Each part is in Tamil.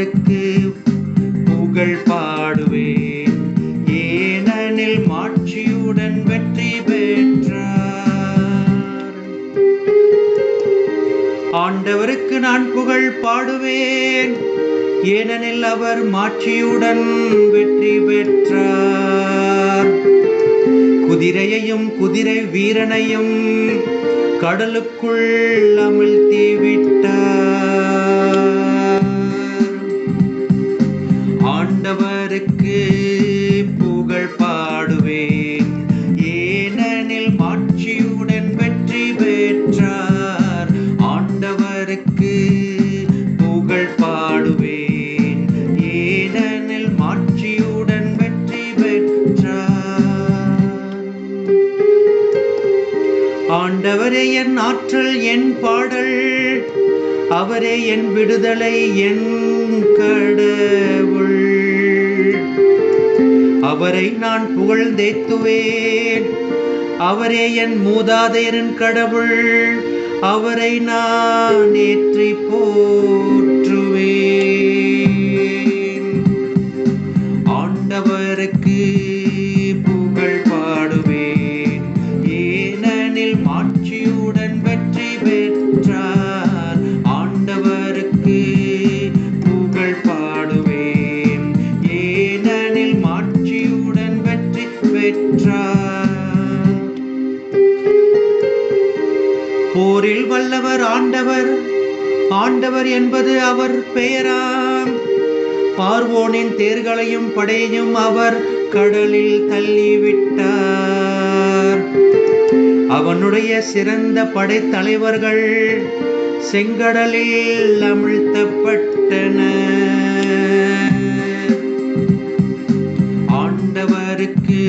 ஆண்டவருக்கு புகழ் பாடுவேன், ஏனெனில் மாட்சியுடன் வெற்றி பெற்றார். ஆண்டவருக்கு நான் புகழ் பாடுவேன், ஏனெனில் அவர் மாட்சியுடன் வெற்றி பெற்றார். குதிரையையும் குதிரை வீரனையும் கடலுக்குள் அமிழ்த்தி விட்டார். ஆண்டவருக்கு புகழ் பாடுவேன், ஏனெனில் மாட்சியுடன் வெற்றி பெற்றார். ஆண்டவருக்கு புகழ் பாடுவேன், ஏனெனில் மாட்சியுடன் வெற்றி பெற்றார். ஆண்டவரே என் ஆற்றல், என் பாடல், அவரே என் விடுதலை, என் கடவுள். அவரை நான் புகழ்ந்தேத்துவேன், அவரே என் மூதாதையரின் கடவுள், அவரை நான் ஏற்றி போற்றுவேன். ஆண்டவருக்கு புகழ் பாடுவேன், ஏனெனில் மாட்சியுடன் வெற்றி பெற்றார். ஆண்டவருக்கு புகழ் பாடுவேன், ஏனெனில் மாட்சியுடன் வெற்றி பெற்றார். போரில் வல்லவர் ஆண்டவர், ஆண்டவர் என்பது அவர் பெயராம். பார்வோனின் தேர்களையும் படையையும் அவர் கடலில் தள்ளிவிட்டார். அவனுடைய சிறந்த படைத்தலைவர்கள் செங்கடலில் அமிழ்த்தப்பட்டனர். ஆண்டவருக்கு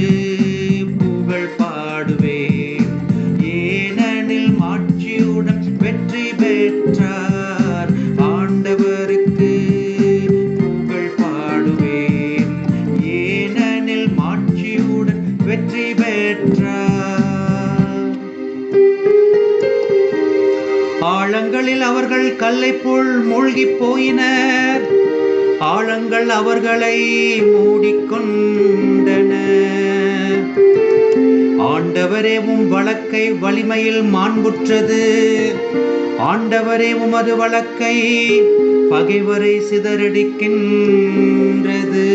புகழ் பாடுவேன், ஏனெனில் மாட்சியுடன் வெற்றி பெற்றார். ஆண்டவருக்கு புகழ் பாடுவேன், ஏனெனில் மாட்சியுடன் வெற்றி பெற்றார். ஆழங்களில் அவர்கள் கல்லை போல் மூழ்கி போயினர், ஆழங்கள் அவர்களை மூடிக்கொண்டன. ஆண்டவரே உம் வழக்கை வலிமையில் மாண்புற்றது, ஆண்டவரே உமது வழக்கை பகைவரை சிதறடிக்கின்றது.